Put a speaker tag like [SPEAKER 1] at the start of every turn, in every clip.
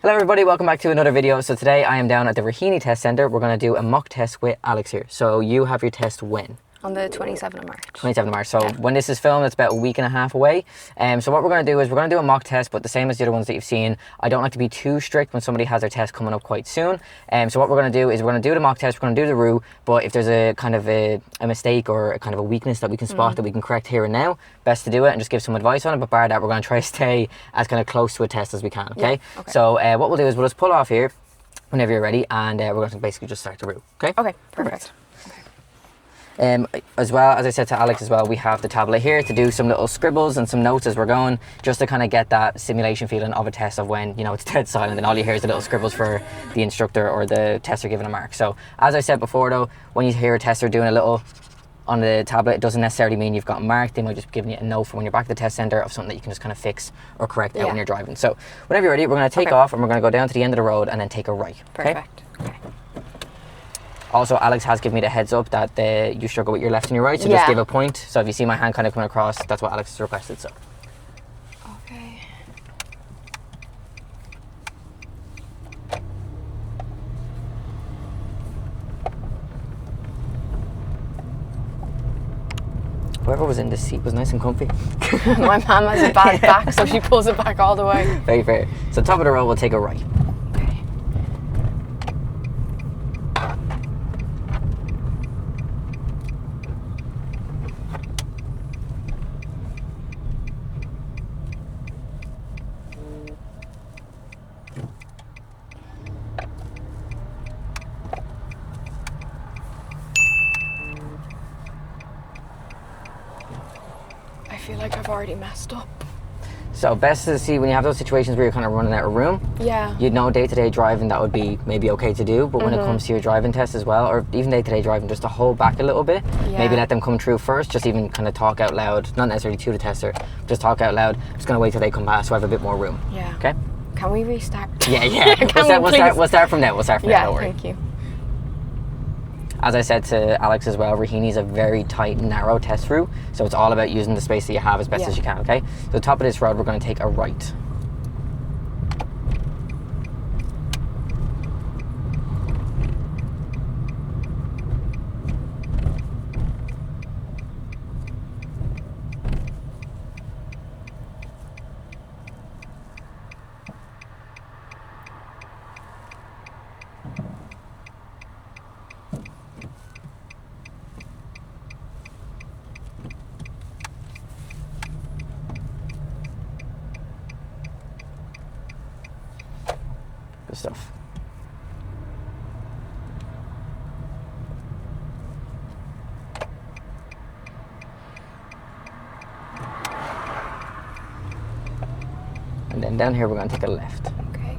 [SPEAKER 1] Hello everybody, welcome back to another video. So today I am down at the Raheny Test Centre. We're going to do a mock test with Alex here. So you have your test when?
[SPEAKER 2] On the 27th of March.
[SPEAKER 1] 27th of March. So when this is filmed, it's about a week and a half away. So what we're going to do is we're going to do a mock test, but the same as the other ones that you've seen. I don't like to be too strict when somebody has their test coming up quite soon. So what we're going to do is we're going to do the mock test, we're going to do the route, but if there's a kind of a mistake or a kind of a weakness that we can spot that we can correct here and now, best to do it and just give some advice on it. But bar that, we're going to try to stay as kind of close to a test as we can, okay?
[SPEAKER 2] Yeah, okay.
[SPEAKER 1] So what we'll do is we'll just pull off here whenever you're ready, and we're going to basically just start the route, okay?
[SPEAKER 2] Okay, perfect.
[SPEAKER 1] As well, as I said to Alex as well, we have the tablet here to do some little scribbles and some notes as we're going, just to kind of get that simulation feeling of a test of when, you know, it's dead silent and all you hear is the little scribbles for the instructor or the tester giving a mark. So as I said before though, when you hear a tester doing a little on the tablet, it doesn't necessarily mean you've gotten marked. They might just be giving you a note for when you're back at the test centre of something that you can just kind of fix or correct out when you're driving. So whenever you're ready, we're going to take off and we're going to go down to the end of the road and then take a right.
[SPEAKER 2] Perfect. Okay.
[SPEAKER 1] Also, Alex has given me the heads up that you struggle with your left and your right, so just give a point. So if you see my hand kind of coming across, that's what Alex has requested. So.
[SPEAKER 2] Okay.
[SPEAKER 1] Whoever was in this seat was nice and comfy.
[SPEAKER 2] My mum has a bad back, so she pulls it back all the way.
[SPEAKER 1] Very fair. So top of the road, we'll take a right.
[SPEAKER 2] Okay. I feel like I've already messed up.
[SPEAKER 1] So best to see when you have those situations where you're kind of running out of room.
[SPEAKER 2] Yeah.
[SPEAKER 1] You'd know day-to-day driving that would be maybe okay to do, but when it comes to your driving test as well, or even day-to-day driving, just to hold back a little bit, maybe let them come through first, just even kind of talk out loud, not necessarily to the tester, just talk out loud. Just gonna wait till they come past so I have a bit more room.
[SPEAKER 2] Yeah.
[SPEAKER 1] Okay?
[SPEAKER 2] Can we restart?
[SPEAKER 1] Yeah. We'll start from there. We'll start from there,
[SPEAKER 2] Yeah,
[SPEAKER 1] don't worry.
[SPEAKER 2] thank you.
[SPEAKER 1] As I said to Alex as well, Raheny is a very tight, narrow test route, so it's all about using the space that you have as best as you can, okay? So top of this road, we're going to take a right. Good stuff. And then down here we're going to take a left.
[SPEAKER 2] Okay.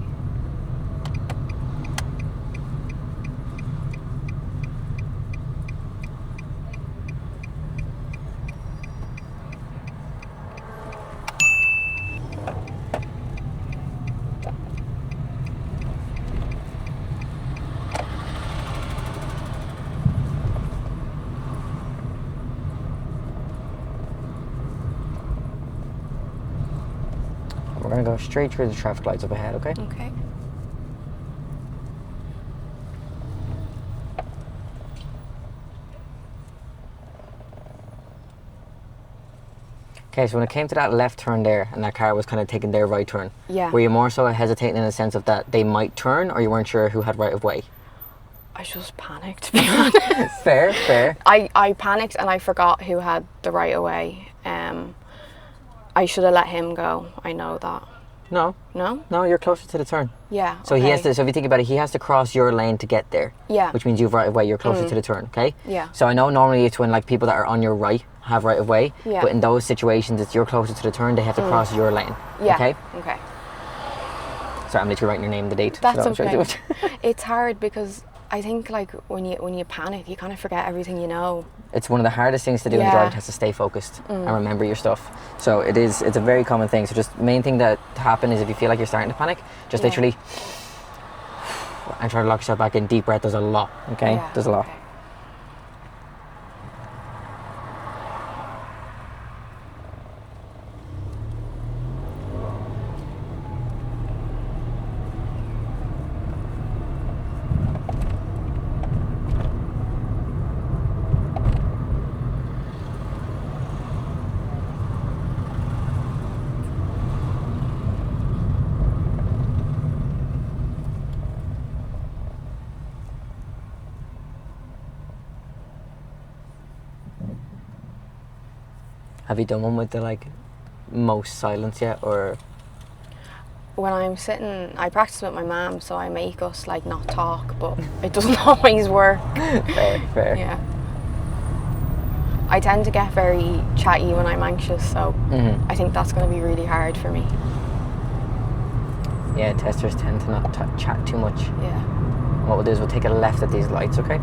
[SPEAKER 1] We're going to go straight through the traffic lights up ahead, okay?
[SPEAKER 2] Okay.
[SPEAKER 1] Okay, so when it came to that left turn there and that car was kind of taking their right turn,
[SPEAKER 2] Yeah.
[SPEAKER 1] were you more so hesitating in the sense of that they might turn, or you weren't sure who had right of way?
[SPEAKER 2] I just panicked, to be honest.
[SPEAKER 1] Fair.
[SPEAKER 2] I panicked and I forgot who had the right of way. I should have let him go. I know that.
[SPEAKER 1] No, you're closer to the turn.
[SPEAKER 2] Yeah.
[SPEAKER 1] So he has to. So if you think about it, he has to cross your lane to get there.
[SPEAKER 2] Yeah.
[SPEAKER 1] Which means you've right of way. You're closer to the turn. Okay.
[SPEAKER 2] Yeah.
[SPEAKER 1] So I know normally it's when like people that are on your right have right of way.
[SPEAKER 2] Yeah.
[SPEAKER 1] But in those situations, it's you're closer to the turn. They have to cross your lane.
[SPEAKER 2] Yeah.
[SPEAKER 1] Okay.
[SPEAKER 2] Okay.
[SPEAKER 1] Sorry, I'm literally writing your name and the date.
[SPEAKER 2] That's
[SPEAKER 1] so
[SPEAKER 2] okay. It's hard because I think like when you panic, you kind of forget everything you know.
[SPEAKER 1] It's one of the hardest things to do in the driving test, to stay focused and remember your stuff. So it's a very common thing. So just main thing that happen is if you feel like you're starting to panic, just literally and try to lock yourself back in. Deep breath does a lot. Okay,
[SPEAKER 2] Yeah,
[SPEAKER 1] does a lot.
[SPEAKER 2] okay.
[SPEAKER 1] Have you done one with the like most silence yet, or?
[SPEAKER 2] When I'm sitting, I practice with my mum, so I make us like not talk, but it doesn't always work.
[SPEAKER 1] Fair.
[SPEAKER 2] Yeah. I tend to get very chatty when I'm anxious, so I think that's going to be really hard for me.
[SPEAKER 1] Yeah, testers tend to not chat too much.
[SPEAKER 2] Yeah.
[SPEAKER 1] What we'll do is we'll take a left at these lights, okay?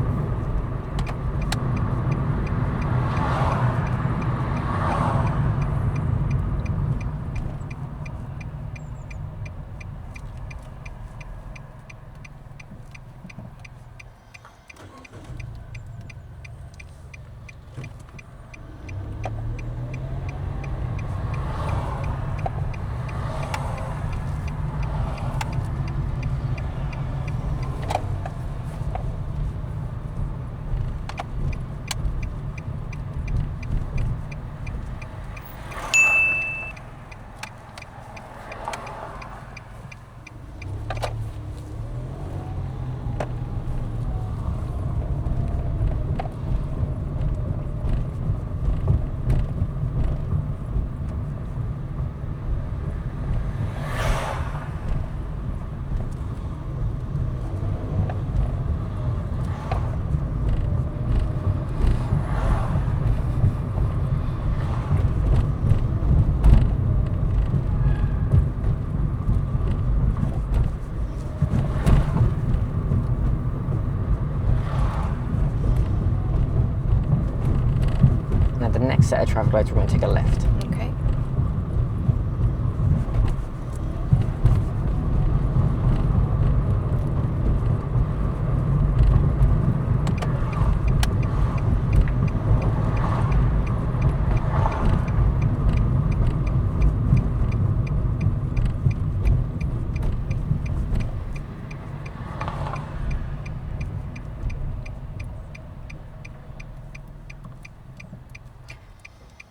[SPEAKER 1] Now the next set of traffic lights, we're going to take a left.
[SPEAKER 2] Okay.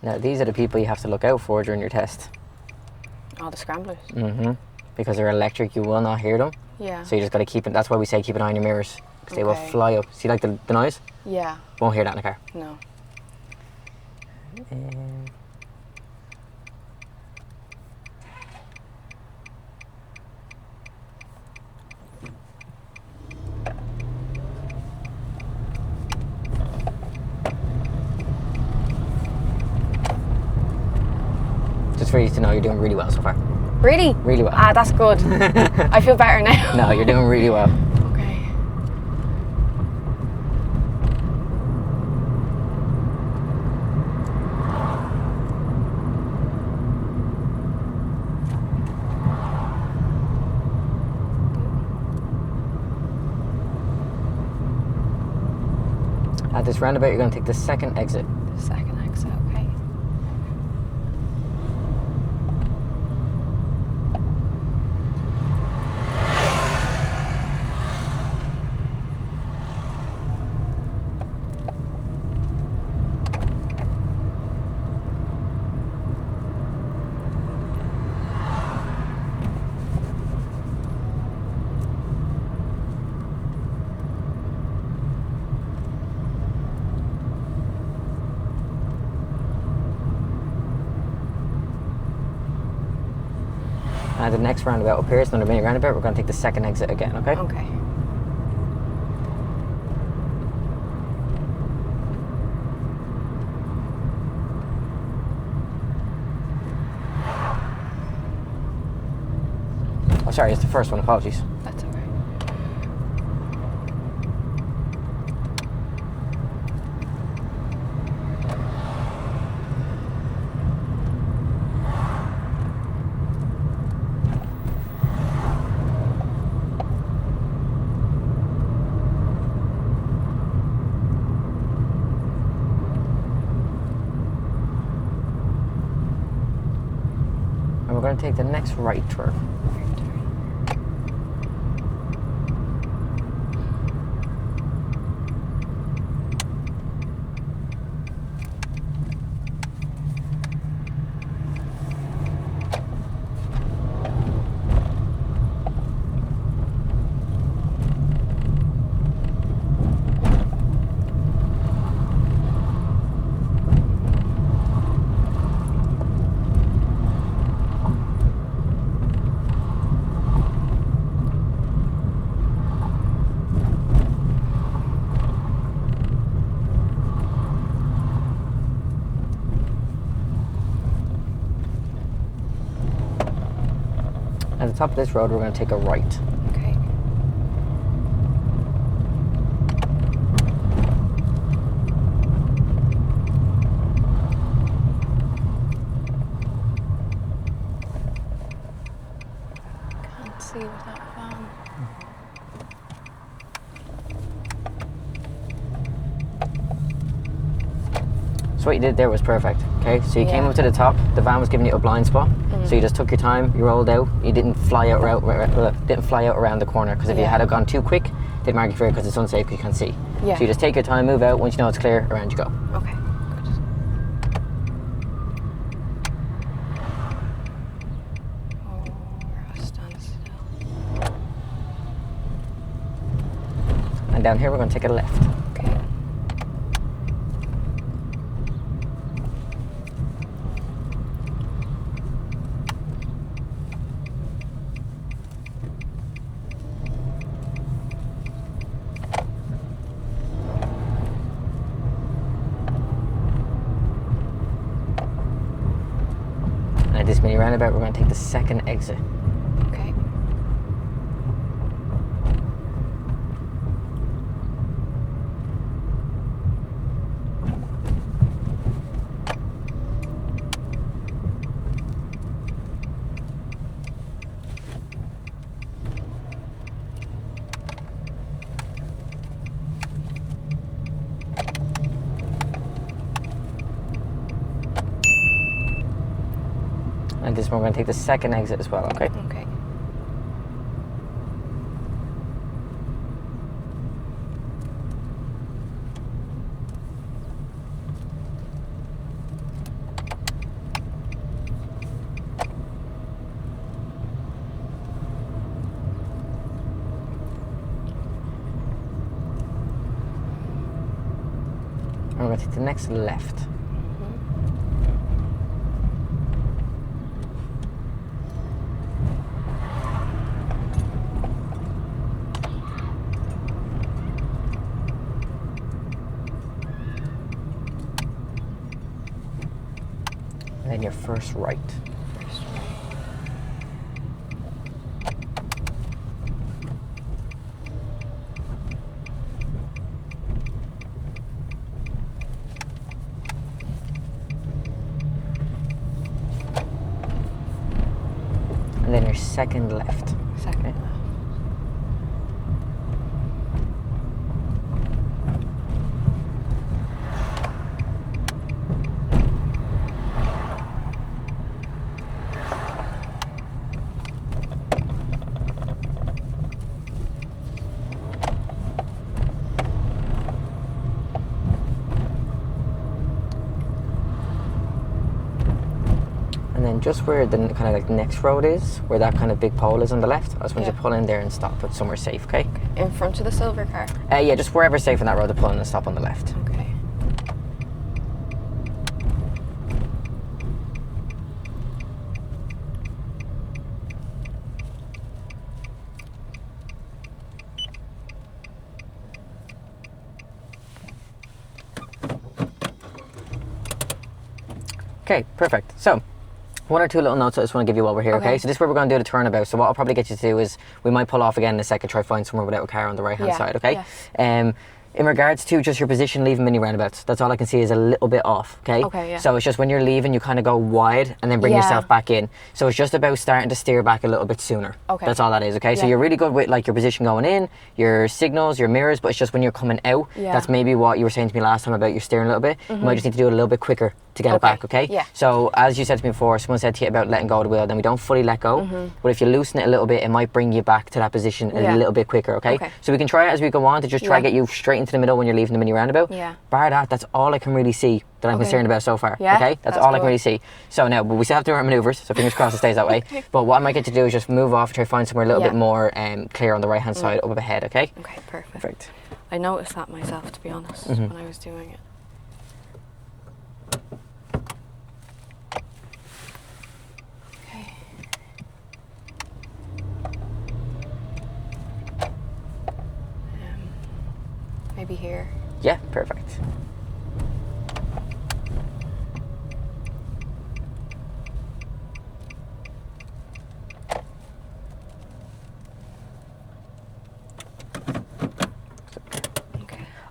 [SPEAKER 1] Now these are the people you have to look out for during your test.
[SPEAKER 2] Oh, the scramblers.
[SPEAKER 1] Because they're electric, you will not hear them.
[SPEAKER 2] Yeah.
[SPEAKER 1] So you just got to keep it. That's why we say keep an eye on your mirrors, because they will
[SPEAKER 2] Okay.
[SPEAKER 1] fly up. See, like the noise?
[SPEAKER 2] Yeah.
[SPEAKER 1] Won't hear that in a car.
[SPEAKER 2] No.
[SPEAKER 1] Just for you to know, you're doing really well so far.
[SPEAKER 2] Really?
[SPEAKER 1] Really well.
[SPEAKER 2] Ah, that's good. I feel better now.
[SPEAKER 1] No, you're doing really well.
[SPEAKER 2] Okay.
[SPEAKER 1] At this roundabout, you're going to take the second exit.
[SPEAKER 2] The second exit, okay.
[SPEAKER 1] The next roundabout up here is another mini roundabout. We're going to take the second exit again, okay?
[SPEAKER 2] Okay.
[SPEAKER 1] Oh, sorry, it's the first one. Apologies.
[SPEAKER 2] That's okay.
[SPEAKER 1] And we're going to take the next right turn. the top of this road, we're going to take a right.
[SPEAKER 2] Okay. Can't see with that van.
[SPEAKER 1] So what you did there was perfect, okay? So you came
[SPEAKER 2] Yeah.
[SPEAKER 1] up to the top, the van was giving you a blind spot, so you just took your time, you rolled out, you didn't fly out around the corner, because if you
[SPEAKER 2] Yeah.
[SPEAKER 1] had it gone too quick, they'd mark you for it because it's unsafe because you can't see.
[SPEAKER 2] Yeah.
[SPEAKER 1] So you just take your time, move out, once you know it's clear, around you go.
[SPEAKER 2] Okay, good. Oh, we're at a standstill.
[SPEAKER 1] And down here we're going to take a left.
[SPEAKER 2] Okay.
[SPEAKER 1] And at this mini roundabout, we're going to take the second exit.
[SPEAKER 2] Okay.
[SPEAKER 1] And this one, we're going to take the second exit as well, okay?
[SPEAKER 2] Okay.
[SPEAKER 1] And we're going to take the next left. And then your first right.
[SPEAKER 2] First right.
[SPEAKER 1] And then your second left.
[SPEAKER 2] Second left.
[SPEAKER 1] And then just where the kind of like next road is, where that kind of big pole is on the left, I just want you to
[SPEAKER 2] Yeah.
[SPEAKER 1] pull in there and stop at somewhere safe, okay?
[SPEAKER 2] In front of the silver car.
[SPEAKER 1] Yeah, just wherever safe on that road to pull in and stop on the left.
[SPEAKER 2] Okay.
[SPEAKER 1] Okay, perfect. So, one or two little notes I just want to give you while we're here, okay?
[SPEAKER 2] Okay.
[SPEAKER 1] So this is where we're going to do the turnabout. So what I'll probably get you to do is, we might pull off again in a second, try find somewhere without a car on the right-hand
[SPEAKER 2] Yeah,
[SPEAKER 1] side, okay?
[SPEAKER 2] yeah.
[SPEAKER 1] In regards to just your position leaving mini roundabouts, that's all I can see is a little bit off, okay?
[SPEAKER 2] Okay, yeah.
[SPEAKER 1] So it's just when you're leaving, you kind of go wide and then bring
[SPEAKER 2] Yeah.
[SPEAKER 1] yourself back in. So it's just about starting to steer back a little bit sooner.
[SPEAKER 2] Okay.
[SPEAKER 1] That's all that is, okay? So
[SPEAKER 2] Yeah.
[SPEAKER 1] you're really good with like your position going in, your signals, your mirrors, but it's just when you're coming out,
[SPEAKER 2] Yeah.
[SPEAKER 1] that's maybe what you were saying to me last time about your steering a little bit. You might just need to do it a little bit quicker to get it
[SPEAKER 2] Okay,
[SPEAKER 1] back, okay?
[SPEAKER 2] yeah.
[SPEAKER 1] So as you said to me before, someone said to you about letting go of the wheel, then we don't fully let go, but if you loosen it a little bit, it might bring you back to that position
[SPEAKER 2] Yeah.
[SPEAKER 1] a little bit quicker, okay?
[SPEAKER 2] Okay.
[SPEAKER 1] So we can try it as we go on to just try
[SPEAKER 2] Yeah.
[SPEAKER 1] get you straight into the middle when you're leaving the mini roundabout.
[SPEAKER 2] Yeah.
[SPEAKER 1] Bar that, that's all I can really see that I'm
[SPEAKER 2] Okay.
[SPEAKER 1] concerned about so far,
[SPEAKER 2] Yeah,
[SPEAKER 1] okay? That's
[SPEAKER 2] that's
[SPEAKER 1] all I can
[SPEAKER 2] good.
[SPEAKER 1] really see. So now, but we still have to do our manoeuvres, so fingers crossed it stays that way. But what I might get to do is just move off, try to find somewhere a little
[SPEAKER 2] Yeah.
[SPEAKER 1] bit more clear on the right-hand side, up ahead, okay?
[SPEAKER 2] Okay, perfect.
[SPEAKER 1] Perfect.
[SPEAKER 2] I noticed that myself, to be honest, when I was doing it. Okay. Maybe here.
[SPEAKER 1] Yeah, perfect.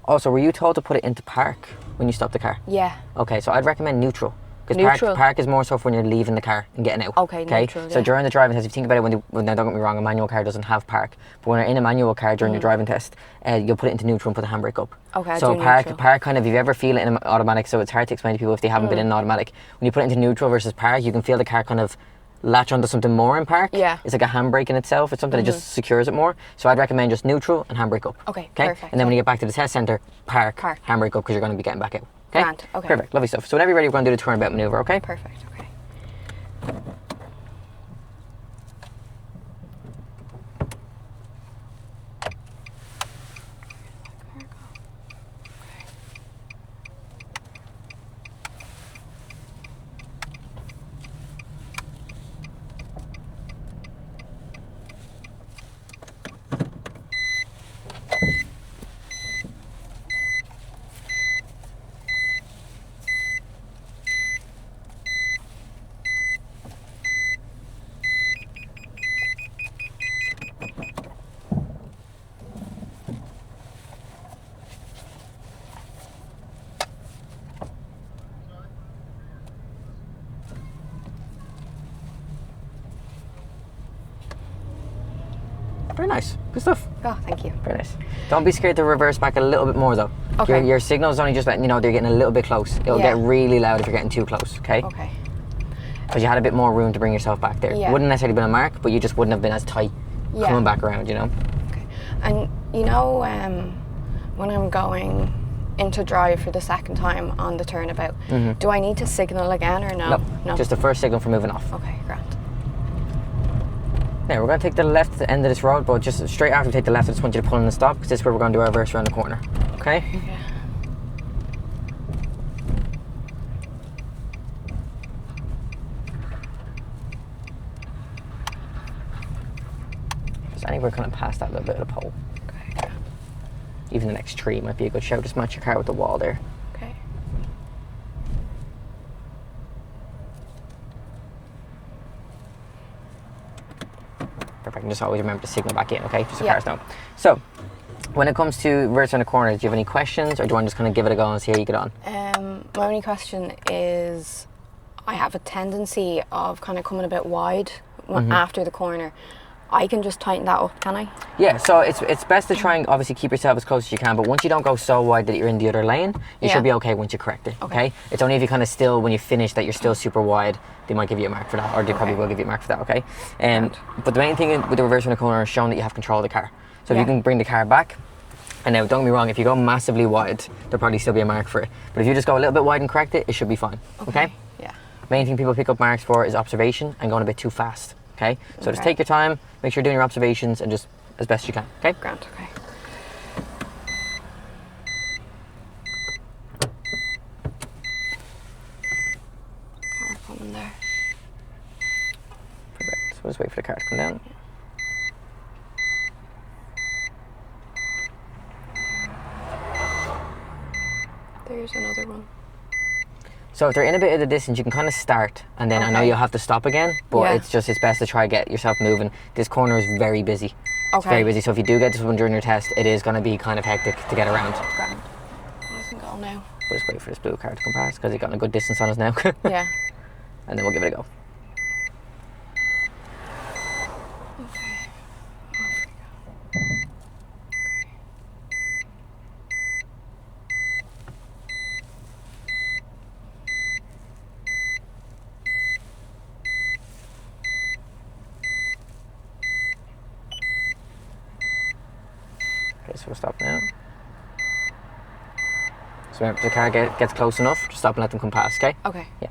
[SPEAKER 1] Also, were you told to put it into park when you stopped the car?
[SPEAKER 2] Yeah.
[SPEAKER 1] Okay, so I'd recommend neutral. Because
[SPEAKER 2] Neutral?
[SPEAKER 1] park is more so for when you're leaving the car and getting out.
[SPEAKER 2] Okay, neutral,
[SPEAKER 1] So
[SPEAKER 2] yeah.
[SPEAKER 1] during the driving test, if you think about it, now don't get me wrong, a manual car doesn't have park. But when you're in a manual car during your driving test, you'll put it into neutral and put the handbrake up.
[SPEAKER 2] Okay,
[SPEAKER 1] so
[SPEAKER 2] do neutral.
[SPEAKER 1] park kind of, if you ever feel it in an automatic, so it's hard to explain to people if they haven't been in an automatic. When you put it into neutral versus park, you can feel the car kind of latch onto something more in park.
[SPEAKER 2] Yeah.
[SPEAKER 1] It's like a handbrake in itself. It's something that just secures it more. So I'd recommend just neutral and handbrake up.
[SPEAKER 2] Okay, perfect,
[SPEAKER 1] And then when
[SPEAKER 2] yeah.
[SPEAKER 1] you get back to the test centre, park. handbrake up because you're going to be getting back out. Okay?
[SPEAKER 2] Grand, okay.
[SPEAKER 1] Perfect, lovely stuff. So whenever you're ready, we're going to do the turnabout manoeuvre, okay?
[SPEAKER 2] Perfect, okay.
[SPEAKER 1] Very nice. Good stuff.
[SPEAKER 2] Oh, thank you.
[SPEAKER 1] Very nice. Don't be scared to reverse back a little bit more though.
[SPEAKER 2] Okay.
[SPEAKER 1] Your signal's only just letting you know they're getting a little bit close. It'll
[SPEAKER 2] Yeah.
[SPEAKER 1] get really loud if you're getting too close, okay?
[SPEAKER 2] Okay.
[SPEAKER 1] Because you had a bit more room to bring yourself back there.
[SPEAKER 2] Yeah.
[SPEAKER 1] Wouldn't necessarily been a mark, but you just wouldn't have been as tight
[SPEAKER 2] Yeah.
[SPEAKER 1] coming back around, you know?
[SPEAKER 2] Okay. And you know, when I'm going into drive for the second time on the turnabout, do I need to signal again or no?
[SPEAKER 1] No. Just the first signal for moving off.
[SPEAKER 2] Okay, grand.
[SPEAKER 1] Now we're going to take the left at the end of this road, but just straight after we take the left, I just want you to pull in and stop because this is where we're going to do our reverse around the corner. Okay?
[SPEAKER 2] Okay.
[SPEAKER 1] Just anywhere kind of past that little bit of the pole.
[SPEAKER 2] Okay, grand.
[SPEAKER 1] Even the next tree might be a good shout. Just match your car with the wall there.
[SPEAKER 2] Okay.
[SPEAKER 1] Perfect. And just always remember to signal back in, okay? Just so
[SPEAKER 2] Yeah.
[SPEAKER 1] cars know. So, when it comes to reverse around the corner, do you have any questions or do you want to just kind of give it a go and see how you get on?
[SPEAKER 2] My only question is, I have a tendency of kind of coming a bit wide after the corner. I can just tighten that up, can I?
[SPEAKER 1] Yeah, so it's best to try and obviously keep yourself as close as you can, but once you don't go so wide that you're in the other lane, you
[SPEAKER 2] Yeah.
[SPEAKER 1] should be okay once you correct it, okay? It's only if you kind of still, when you finish, that you're still super wide, they might give you a mark for that, or they probably will give you a mark for that, okay? But the main thing with the reverse around the corner is showing that you have control of the car. So if you
[SPEAKER 2] Yeah.
[SPEAKER 1] can bring the car back, and now don't get me wrong, if you go massively wide, there'll probably still be a mark for it. But if you just go a little bit wide and correct it, it should be fine, okay?
[SPEAKER 2] Yeah.
[SPEAKER 1] Main thing people pick up marks for is observation and going a bit too fast, okay? So just
[SPEAKER 2] Okay.
[SPEAKER 1] take your time, make sure you're doing your observations and just as best you can, okay?
[SPEAKER 2] Grand, okay. Car coming there.
[SPEAKER 1] Perfect. So we'll just wait for the car to come down.
[SPEAKER 2] There's another one.
[SPEAKER 1] So if they're in a bit of the distance, you can kind of start, and then I know
[SPEAKER 2] Okay.
[SPEAKER 1] you'll have to stop again, but
[SPEAKER 2] Yeah.
[SPEAKER 1] it's best to try get yourself moving. This corner is very busy. It's
[SPEAKER 2] Okay.
[SPEAKER 1] very busy, so if you do get this one during your test, it is going to be kind of hectic to get around.
[SPEAKER 2] Grand. I can go now.
[SPEAKER 1] We'll just wait for this blue car to come past because it's gotten a good distance on us now.
[SPEAKER 2] Yeah.
[SPEAKER 1] And then we'll give it a go.
[SPEAKER 2] Okay.
[SPEAKER 1] Okay, so we'll stop now. So whenever the car gets close enough, just stop and let them come past, okay?
[SPEAKER 2] Okay.
[SPEAKER 1] Yeah.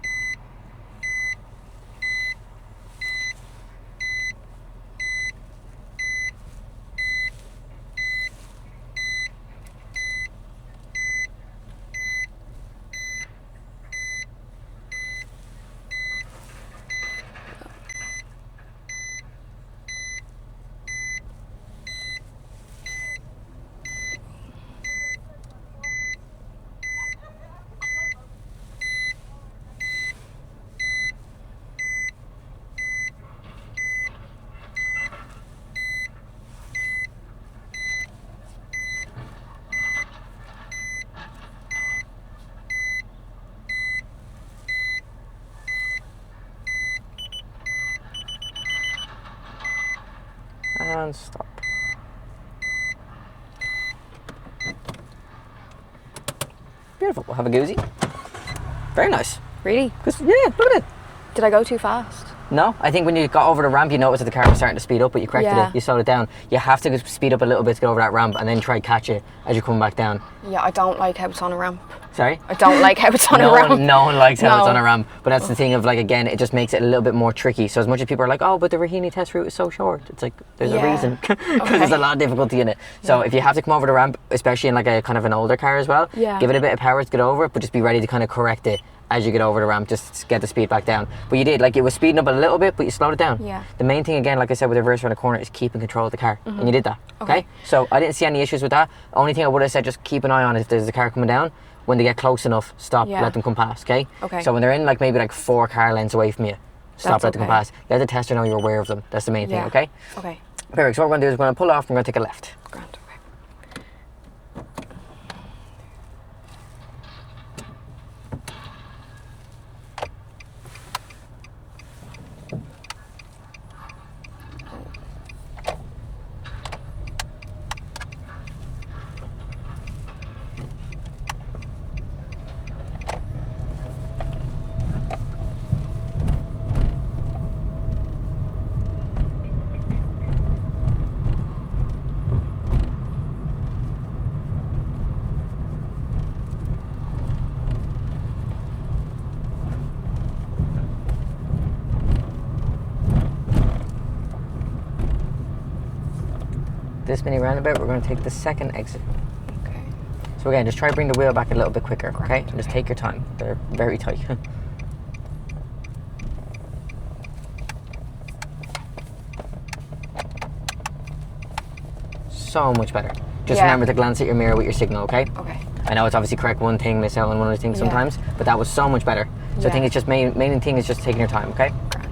[SPEAKER 1] down, stop. Beautiful. We'll have a goozy. Very nice.
[SPEAKER 2] Really?
[SPEAKER 1] Yeah, look at it.
[SPEAKER 2] Did I go too fast?
[SPEAKER 1] No, I think when you got over the ramp, you noticed that the car was starting to speed up, but you corrected
[SPEAKER 2] Yeah.
[SPEAKER 1] it. You slowed it down. You have to speed up a little bit to get over that ramp, and then try catch it as you're coming back down.
[SPEAKER 2] Yeah, I don't like how it's on a ramp.
[SPEAKER 1] Sorry?
[SPEAKER 2] I don't like how it's on a ramp.
[SPEAKER 1] No one likes how it's
[SPEAKER 2] No.
[SPEAKER 1] on a ramp, but that's the thing of like, again, it just makes it a little bit more tricky. So as much as people are like, oh, but the Raheny test route is so short, it's like, there's a
[SPEAKER 2] Yeah.
[SPEAKER 1] reason, because there's a lot of difficulty in it. So if you have to come over the ramp, especially in like a kind of an older car as well,
[SPEAKER 2] Yeah.
[SPEAKER 1] give it a bit of power to get over it, but just be ready to kind of correct it as you get over the ramp, just to get the speed back down. But you did, like, it was speeding up a little bit, but you slowed it down.
[SPEAKER 2] Yeah.
[SPEAKER 1] The main thing, again, like I said, with the reverse around the corner is keeping control of the car, and you did that, okay? So I didn't see any issues with that. Only thing I would have said, just keep an eye on if there's a car coming down. When they get close enough, stop,
[SPEAKER 2] Yeah.
[SPEAKER 1] let them come past, okay?
[SPEAKER 2] Okay.
[SPEAKER 1] So when they're in like maybe like 4 car lengths away from you, stop,
[SPEAKER 2] That's
[SPEAKER 1] let them come
[SPEAKER 2] okay.
[SPEAKER 1] past. Let the tester know you're aware of them. That's the main thing,
[SPEAKER 2] Yeah.
[SPEAKER 1] okay?
[SPEAKER 2] Okay.
[SPEAKER 1] Perfect. So what we're going to do is we're going to pull off and we're going to take a left.
[SPEAKER 2] Grand. Okay.
[SPEAKER 1] This mini roundabout, we're going to take the second exit.
[SPEAKER 2] Okay.
[SPEAKER 1] So again, just try to bring the wheel back a little bit quicker, okay?
[SPEAKER 2] Grand,
[SPEAKER 1] And just take your time. They're very tight. So much better. Just
[SPEAKER 2] Yeah.
[SPEAKER 1] remember to glance at your mirror with your signal, okay?
[SPEAKER 2] Okay.
[SPEAKER 1] I know it's obviously correct one thing, miss out on one other thing
[SPEAKER 2] Yeah.
[SPEAKER 1] sometimes, but that was so much better. So I think
[SPEAKER 2] Yeah.
[SPEAKER 1] it's just main thing is just taking your time, okay?
[SPEAKER 2] Grand.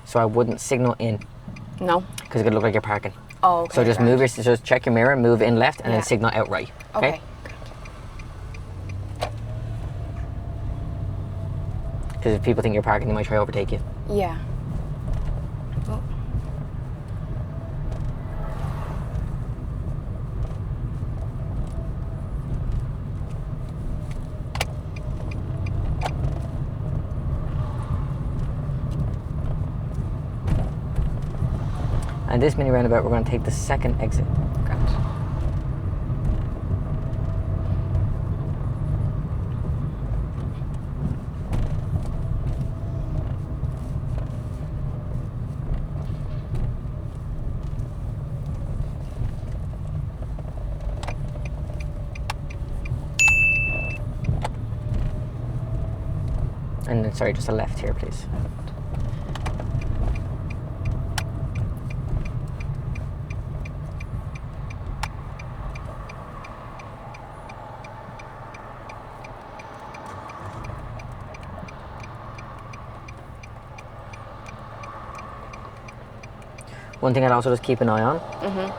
[SPEAKER 1] So I wouldn't signal in
[SPEAKER 2] No.
[SPEAKER 1] because it could look like you're parking.
[SPEAKER 2] Oh, okay.
[SPEAKER 1] So just
[SPEAKER 2] grand.
[SPEAKER 1] just check your mirror, move in left, and
[SPEAKER 2] Yeah.
[SPEAKER 1] then signal out right. Okay.
[SPEAKER 2] Okay.
[SPEAKER 1] Because if people think you're parking, they might try to overtake you.
[SPEAKER 2] Yeah. Oh.
[SPEAKER 1] And this mini roundabout, we're going to take the second exit.
[SPEAKER 2] Grand.
[SPEAKER 1] And then, sorry, just a left here, please. One thing I'd also just keep an eye on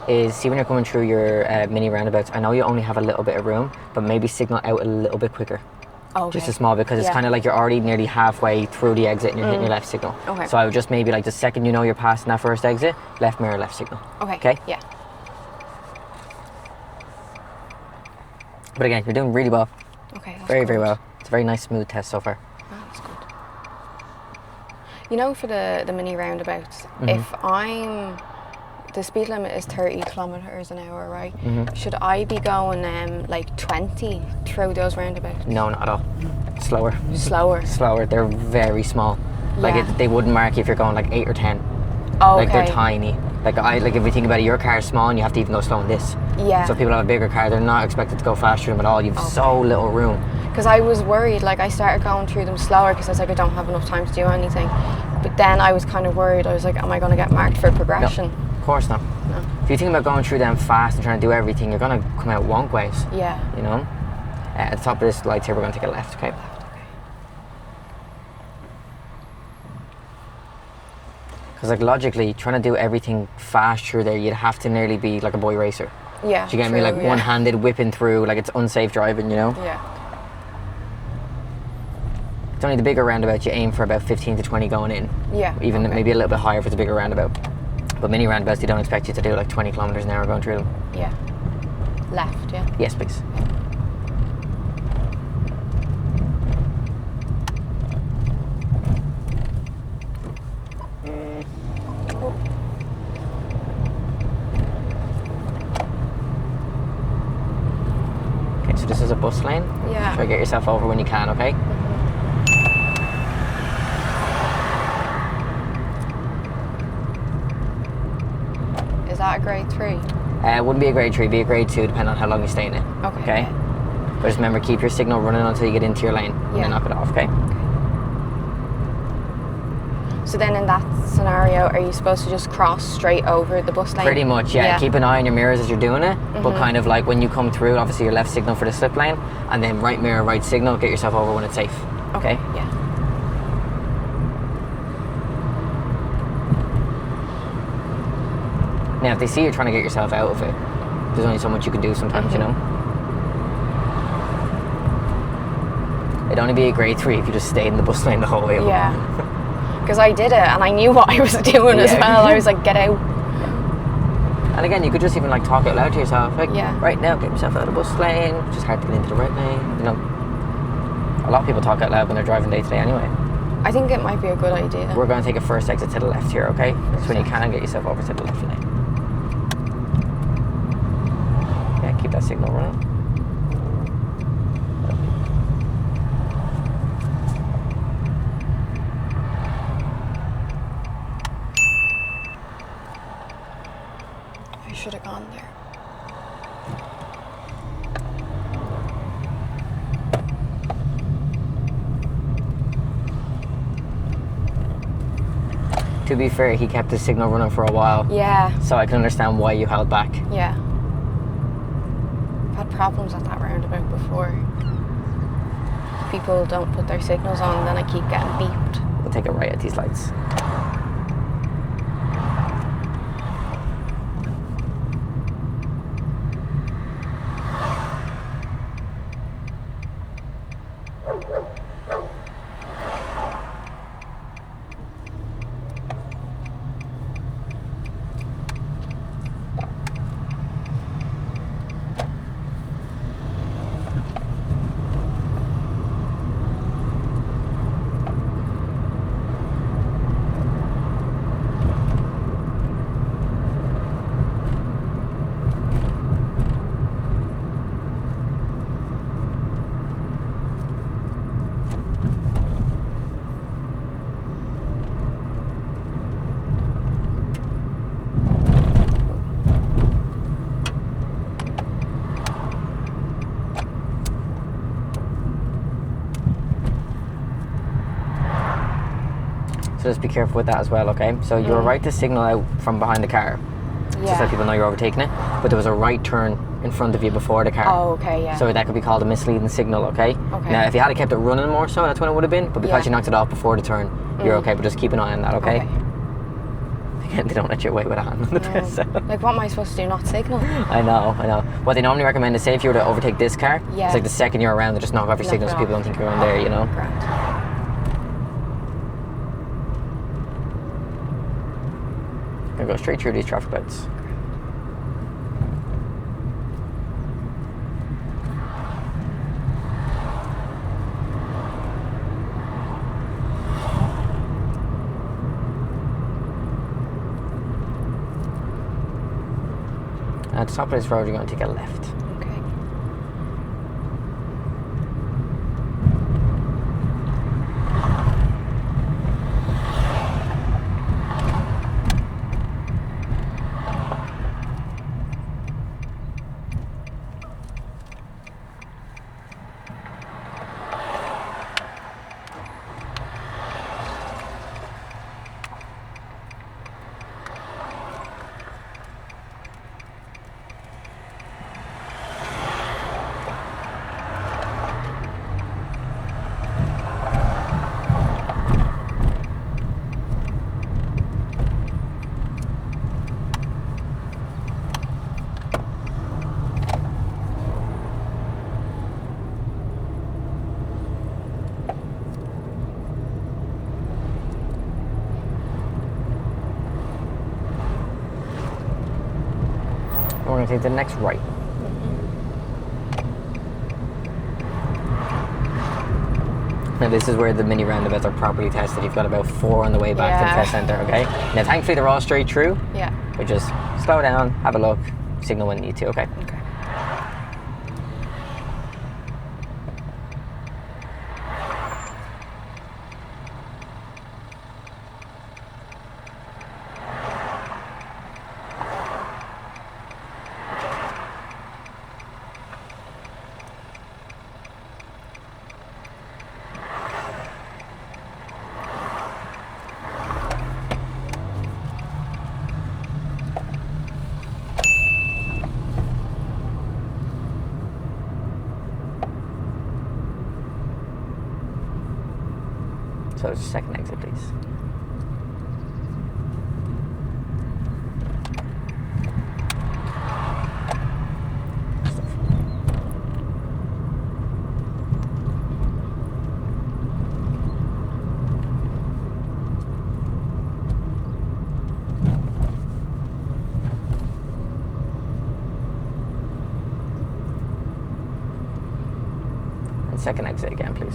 [SPEAKER 1] is see when you're coming through your mini roundabouts, I know you only have a little bit of room, but maybe signal out a little bit quicker.
[SPEAKER 2] Okay.
[SPEAKER 1] Just a small bit, because it's
[SPEAKER 2] Yeah.
[SPEAKER 1] kind of like you're already nearly halfway through the exit and you're hitting your left signal.
[SPEAKER 2] Okay.
[SPEAKER 1] So I would just maybe like the second you know you're passing that first exit, left mirror, left signal.
[SPEAKER 2] Okay.
[SPEAKER 1] Okay?
[SPEAKER 2] Yeah.
[SPEAKER 1] But again, you're doing really well.
[SPEAKER 2] Okay. That's
[SPEAKER 1] Very, very
[SPEAKER 2] good.
[SPEAKER 1] well. It's a very nice, smooth test so far.
[SPEAKER 2] Oh, that's good. You know, for the mini roundabouts,
[SPEAKER 1] Mm-hmm.
[SPEAKER 2] if the speed limit is 30 kilometers an hour, right?
[SPEAKER 1] Mm-hmm.
[SPEAKER 2] Should I be going like 20 through those roundabouts?
[SPEAKER 1] No, not at all. Slower.
[SPEAKER 2] Slower.
[SPEAKER 1] Slower. They're very small. Like
[SPEAKER 2] Yeah.
[SPEAKER 1] they wouldn't mark you if you're going like 8 or 10.
[SPEAKER 2] Oh,
[SPEAKER 1] Like they're
[SPEAKER 2] okay.
[SPEAKER 1] tiny. Like if you think about it, your car is small and you have to even go slow in this.
[SPEAKER 2] Yeah.
[SPEAKER 1] So people have a bigger car, they're not expected to go faster than them at all. You've so little room.
[SPEAKER 2] Because I was worried, like I started going through them slower because I was like, I don't have enough time to do anything. But then I was kind of worried. I was like, am I going to get marked for progression?
[SPEAKER 1] Of course not.
[SPEAKER 2] No.
[SPEAKER 1] If you think about going through them fast and trying to do everything, you're going to come out wonk ways.
[SPEAKER 2] Yeah.
[SPEAKER 1] You know? At the top of this light here, we're going to take a left, okay? Because like logically, trying to do everything fast through there, you'd have to nearly be like a boy racer.
[SPEAKER 2] Yeah,
[SPEAKER 1] Do you get me?
[SPEAKER 2] true,
[SPEAKER 1] Like
[SPEAKER 2] yeah.
[SPEAKER 1] one-handed whipping through, like it's unsafe driving, you know?
[SPEAKER 2] Yeah.
[SPEAKER 1] It's only the bigger roundabout you aim for about 15 to 20 going in.
[SPEAKER 2] Yeah.
[SPEAKER 1] Even
[SPEAKER 2] okay.
[SPEAKER 1] maybe a little bit higher if it's a bigger roundabout. But mini roundabouts, they don't expect you to do like 20 kilometers an hour going through them.
[SPEAKER 2] Yeah. Left, yeah.
[SPEAKER 1] Yes, please. Okay, so this is a bus lane.
[SPEAKER 2] Yeah.
[SPEAKER 1] Try to get yourself over when you can, okay?
[SPEAKER 2] Is that a grade 3?
[SPEAKER 1] It wouldn't be a grade 3, it'd be a grade 2, depending on how long you stay in it.
[SPEAKER 2] Okay.
[SPEAKER 1] But just remember, keep your signal running until you get into your lane, and
[SPEAKER 2] Yeah.
[SPEAKER 1] then knock it off, okay?
[SPEAKER 2] So then in that scenario, are you supposed to just cross straight over the bus lane?
[SPEAKER 1] Pretty much, yeah. Keep an eye on your mirrors as you're doing it,
[SPEAKER 2] Mm-hmm.
[SPEAKER 1] but kind of like when you come through, obviously your left signal for the slip lane, and then right mirror, right signal, get yourself over when it's safe. Okay?
[SPEAKER 2] Yeah.
[SPEAKER 1] Now, if they see you're trying to get yourself out of it, there's only so much you can do sometimes, you know? It'd only be a grade 3 if you just stayed in the bus lane the whole way over.
[SPEAKER 2] Yeah. Because I did it and I knew what I was doing as
[SPEAKER 1] Yeah.
[SPEAKER 2] well. I was like, get out.
[SPEAKER 1] And again, you could just even like talk out loud to yourself, like,
[SPEAKER 2] Yeah.
[SPEAKER 1] right now, get yourself out of the bus lane, it's just hard to get into the right lane, you know? A lot of people talk out loud when they're driving day to day anyway.
[SPEAKER 2] I think it might be a good idea.
[SPEAKER 1] We're going to take a first exit to the left here, okay? So when you can, get yourself over to the left lane. Yeah, keep that signal running.
[SPEAKER 2] I should have gone there.
[SPEAKER 1] To be fair, he kept the signal running for a while,
[SPEAKER 2] Yeah.
[SPEAKER 1] so I can understand why you held back.
[SPEAKER 2] Yeah. I've had problems at that roundabout before. People don't put their signals on, then I keep getting beeped.
[SPEAKER 1] We'll take a right at these lights. So just be careful with that as well, okay? So you're right to signal out from behind the car, just so people know you're overtaking it. But there was a right turn in front of you before the car.
[SPEAKER 2] Oh, okay, yeah.
[SPEAKER 1] So that could be called a misleading signal, okay?
[SPEAKER 2] Okay.
[SPEAKER 1] Now, if you had kept it running more so, that's when it would have been. But because
[SPEAKER 2] Yeah.
[SPEAKER 1] you knocked it off before the turn, you're okay. But just keep an eye on that, okay?
[SPEAKER 2] Okay.
[SPEAKER 1] Again, they don't let you away with a hand on the press. So.
[SPEAKER 2] Like, what am I supposed to do? Not signal?
[SPEAKER 1] I know. What they normally recommend is, say if you were to overtake this car,
[SPEAKER 2] Yeah.
[SPEAKER 1] it's like the second you're around, they just knock off your
[SPEAKER 2] Knock
[SPEAKER 1] signal
[SPEAKER 2] it
[SPEAKER 1] so people
[SPEAKER 2] off.
[SPEAKER 1] don't think you're on there, you know?
[SPEAKER 2] Grand.
[SPEAKER 1] Gonna go straight through these traffic lights. At the top of this road, you're going to take a left.
[SPEAKER 2] Okay.
[SPEAKER 1] take the next right. Now this is where the mini roundabouts are properly tested. You've got about 4 on the way back to the test centre, okay? Now thankfully they're all straight through.
[SPEAKER 2] Yeah.
[SPEAKER 1] But just slow down, have a look, signal when you need to, okay?
[SPEAKER 2] Okay.
[SPEAKER 1] So second exit, please. And second exit again, please.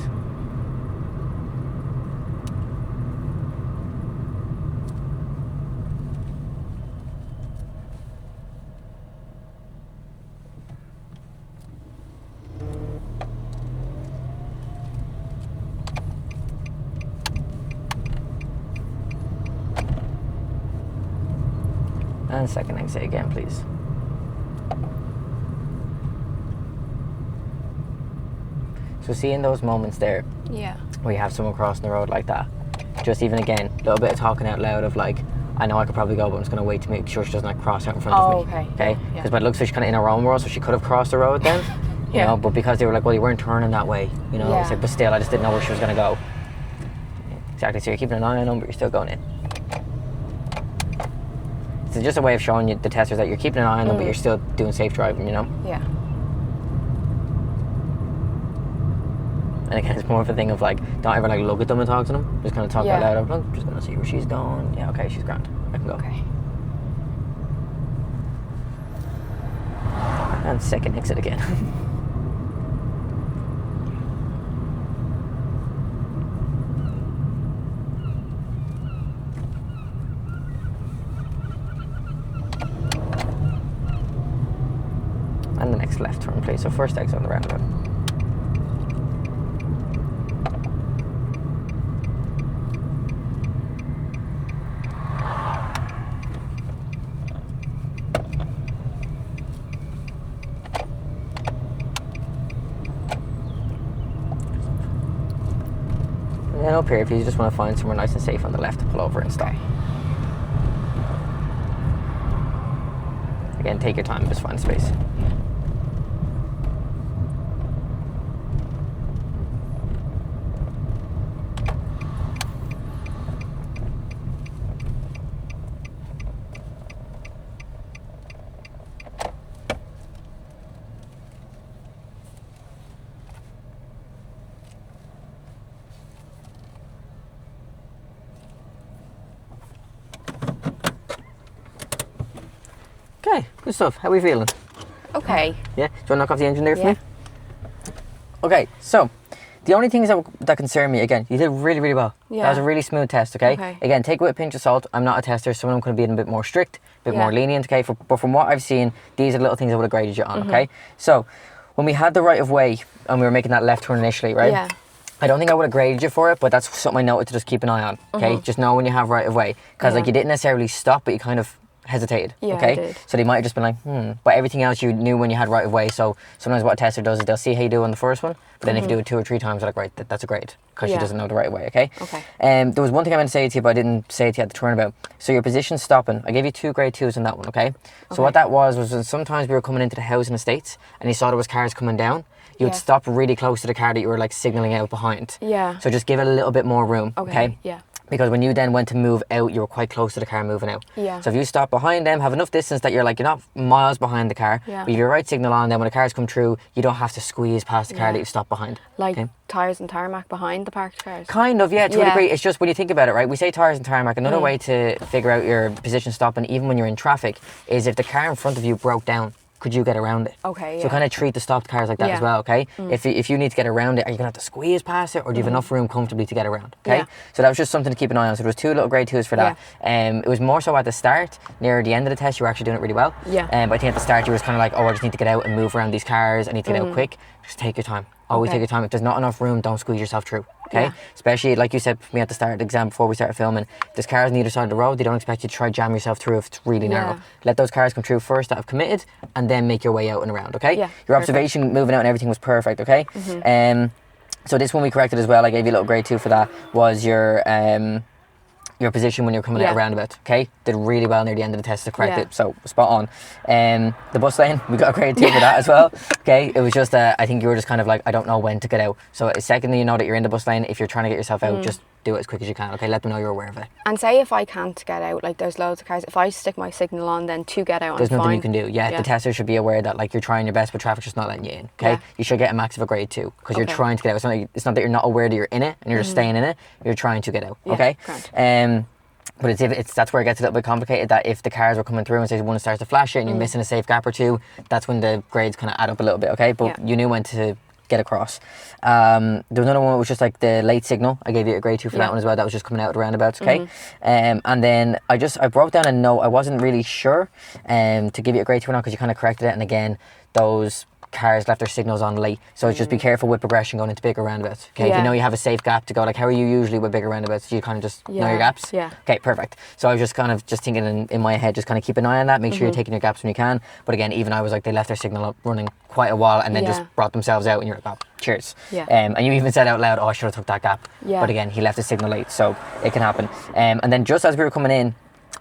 [SPEAKER 1] And second exit again, please. So see in those moments there,
[SPEAKER 2] Yeah.
[SPEAKER 1] where you have someone crossing the road like that, just even again, a little bit of talking out loud of like, I know I could probably go, but I'm just going to wait to make sure she doesn't like cross out in front of me.
[SPEAKER 2] Okay.
[SPEAKER 1] Okay?
[SPEAKER 2] Yeah.
[SPEAKER 1] Because by the looks of it, she's kind of in her own world, so she could have crossed the road then. You know, but because they were like, well, you weren't turning that way, you know, it's like, but still, I just didn't know where she was going to go. Exactly, so you're keeping an eye on them, but you're still going in. It's just a way of showing you, the testers, that you're keeping an eye on them, but you're still doing safe driving, you know?
[SPEAKER 2] Yeah.
[SPEAKER 1] And again, it's more of a thing of like, don't ever like look at them and talk to them. Just kind of talk out loud of, I'm just going to see where she's going. Yeah, okay, she's grand. I can go.
[SPEAKER 2] Okay.
[SPEAKER 1] And second exit again. And the next left turn, please. So first exit on the roundabout. And then up here, if you just want to find somewhere nice and safe on the left to pull over and stop. Again, take your time, just find space. Okay, good stuff. How are we feeling?
[SPEAKER 2] Okay.
[SPEAKER 1] Yeah? Do you want to knock off the engine there for
[SPEAKER 2] Yeah.
[SPEAKER 1] me? Okay, so the only things that concern me, again, you did really, really well.
[SPEAKER 2] Yeah.
[SPEAKER 1] That was a really smooth test, okay?
[SPEAKER 2] Okay.
[SPEAKER 1] Again, take it with a pinch of salt. I'm not a tester, so I'm going to be a bit more strict, a bit
[SPEAKER 2] Yeah.
[SPEAKER 1] more lenient, okay? But from what I've seen, these are the little things I would have graded you on,
[SPEAKER 2] Mm-hmm.
[SPEAKER 1] okay? So when we had the right of way and we were making that left turn initially, right?
[SPEAKER 2] Yeah.
[SPEAKER 1] I don't think I would have graded you for it, but that's something I noted to just keep an eye on, okay? Just know when you have right of way. Because like
[SPEAKER 2] Yeah.
[SPEAKER 1] you didn't necessarily stop, but you kind of hesitated,
[SPEAKER 2] Yeah, I
[SPEAKER 1] okay?
[SPEAKER 2] did.
[SPEAKER 1] So they might have just been like, but everything else you knew when you had right of way. So sometimes what a tester does is they'll see how you do on the first one, but then if you do it 2 or 3 times, they're like, right, that's a grade, because she
[SPEAKER 2] Yeah.
[SPEAKER 1] doesn't know the right of way, okay?
[SPEAKER 2] Okay.
[SPEAKER 1] There was one thing I meant to say to you, but I didn't say it to you at the turnabout. So your position stopping, I gave you 2 grade 2s on that one, okay? So what that was when sometimes we were coming into the housing estates and you saw there was cars coming down, you would
[SPEAKER 2] Yeah.
[SPEAKER 1] stop really close to the car that you were like signalling out behind.
[SPEAKER 2] Yeah.
[SPEAKER 1] So just give it a little bit more room, okay?
[SPEAKER 2] Yeah.
[SPEAKER 1] Because when you then went to move out, you were quite close to the car moving out.
[SPEAKER 2] Yeah.
[SPEAKER 1] So if you stop behind them, have enough distance that you're like, you're not miles behind the car,
[SPEAKER 2] Yeah.
[SPEAKER 1] but if your right signal on, then when the cars come through, you don't have to squeeze past the car
[SPEAKER 2] Yeah.
[SPEAKER 1] that you've stopped behind.
[SPEAKER 2] Like
[SPEAKER 1] okay?
[SPEAKER 2] tyres and tarmac behind the parked cars.
[SPEAKER 1] Kind of, yeah, to a
[SPEAKER 2] Yeah.
[SPEAKER 1] degree. It's just when you think about it, right? We say tyres and tarmac. Another way to figure out your position stopping, even when you're in traffic, is if the car in front of you broke down. could you get around it?
[SPEAKER 2] Okay,
[SPEAKER 1] So
[SPEAKER 2] yeah.
[SPEAKER 1] kind of treat the stocked cars like that as
[SPEAKER 2] Yeah.
[SPEAKER 1] well, okay? If you need to get around it, are you going to have to squeeze past it, or do you have enough room comfortably to get around, okay?
[SPEAKER 2] Yeah.
[SPEAKER 1] So that was just something to keep an eye on. So there was 2 little grade 2s for that. It was more so at the start, near the end of the test, you were actually doing it really well.
[SPEAKER 2] Yeah.
[SPEAKER 1] But I think at the start, you were kind of like, oh, I just need to get out and move around these cars. I need to get out quick. Just take your time. Always take your time. If there's not enough room, don't squeeze yourself through, okay?
[SPEAKER 2] Yeah.
[SPEAKER 1] Especially, like you said to me at the start of the exam before we started filming, there's cars on either side of the road. They don't expect you to try jam yourself through if it's really narrow. Let those cars come through first that have committed, and then make your way out and around, okay?
[SPEAKER 2] Yeah,
[SPEAKER 1] Your observation, moving out and everything was perfect, okay? So this one we corrected as well. I gave you a little grade 2 for that. Was your position when you're coming out roundabout, okay? Did really well near the end of the test to correct it, so spot on. The bus lane, we got a grade 2 for that as well, okay? It was just, I think you were just kind of like, I don't know when to get out. So secondly, you know that you're in the bus lane, if you're trying to get yourself out, just do it as quick as you can, okay? Let them know you're aware of it.
[SPEAKER 2] And say if I can't get out, like there's loads of cars, if I stick my signal on then to get out,
[SPEAKER 1] there's
[SPEAKER 2] I'm
[SPEAKER 1] nothing
[SPEAKER 2] fine.
[SPEAKER 1] you can do. Yeah, the tester should be aware that like you're trying your best, but traffic's just not letting you in, okay? You should get a max of a grade 2 because you're trying to get out. It's not that you're not aware that you're in it and you're just staying in it. You're trying to get out, okay?
[SPEAKER 2] Grand.
[SPEAKER 1] But that's where it gets a little bit complicated, that if the cars were coming through and say one starts to flash it and you're missing a safe gap or 2, that's when the grades kind of add up a little bit, okay? But you knew when to get across. There was another one that was just like the late signal. I gave you a grade 2 for that one as well. That was just coming out of the roundabouts, okay? And then I wrote down a note. I wasn't really sure to give you a grade 2 or not because you kind of corrected it. And again, those cars left their signals on late, so just be careful with progression going into bigger roundabouts, okay? If you know you have a safe gap to go, like how are you usually with bigger roundabouts? Do you kind of just know your gaps? Okay, perfect. So I was just kind of just thinking in my head, just kind of keep an eye on that, make sure you're taking your gaps when you can. But again, even I was like, they left their signal up running quite a while and then just brought themselves out, and you're like, oh, cheers. And you even said out loud, oh, I should have took that gap. But again, he left the signal late, so it can happen. And then just as we were coming in,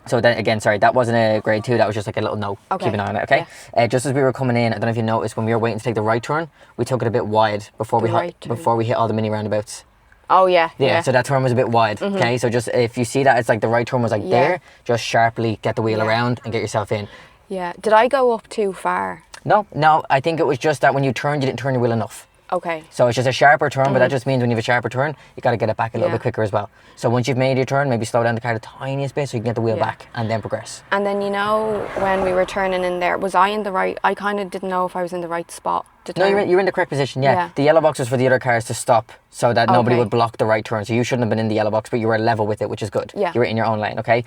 [SPEAKER 1] so then again, sorry, that wasn't a grade 2, that was just like a little note. Keep an eye on it, okay? Just as we were coming in, I don't know if you noticed, when we were waiting to take the right turn, we took it a bit wide before we hit all the mini roundabouts.
[SPEAKER 2] Oh yeah.
[SPEAKER 1] So that turn was a bit wide, okay? So just if you see that it's like the right turn was like there, just sharply get the wheel around and get yourself in.
[SPEAKER 2] Yeah. Did I go up too far?
[SPEAKER 1] No, I think it was just that when you turned, you didn't turn your wheel enough.
[SPEAKER 2] Okay.
[SPEAKER 1] So it's just a sharper turn, but that just means when you have a sharper turn, you got to get it back a little bit quicker as well. So once you've made your turn, maybe slow down the car the tiniest bit so you can get the wheel back and then progress.
[SPEAKER 2] And then, you know, when we were turning in there, was I in the right? I kind of didn't know if I was in the right spot to turn.
[SPEAKER 1] No, you're in the correct position, yeah. The yellow box was for the other cars to stop so that nobody would block the right turn. So you shouldn't have been in the yellow box, but you were level with it, which is good. You were in your own lane, okay?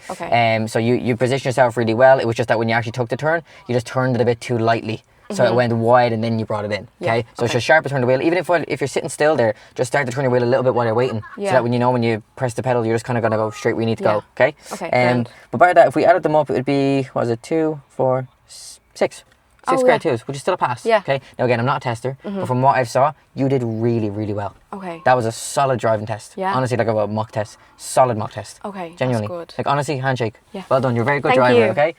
[SPEAKER 1] So you positioned yourself really well. It was just that when you actually took the turn, you just turned it a bit too lightly. So it went wide and then you brought it in, okay? So it's just sharper turn the wheel. Even if you're sitting still there, just start to turn your wheel a little bit while you're waiting. So that when when you press the pedal, you're just kind of going to go straight where you need to go, okay? But by that, if we added them up, it would be, what was it, 2, 4, 6. 6 grade 2s, which is still a pass, okay? Now again, I'm not a tester, but from what I saw, you did really, really well.
[SPEAKER 2] Okay.
[SPEAKER 1] That was a solid driving test. Honestly, like a mock test. Solid mock test.
[SPEAKER 2] Okay,
[SPEAKER 1] Genuinely.
[SPEAKER 2] that's good.
[SPEAKER 1] Like honestly, handshake.
[SPEAKER 2] Yeah.
[SPEAKER 1] Well done, you're a very good
[SPEAKER 2] Thank
[SPEAKER 1] driver,
[SPEAKER 2] you.
[SPEAKER 1] okay?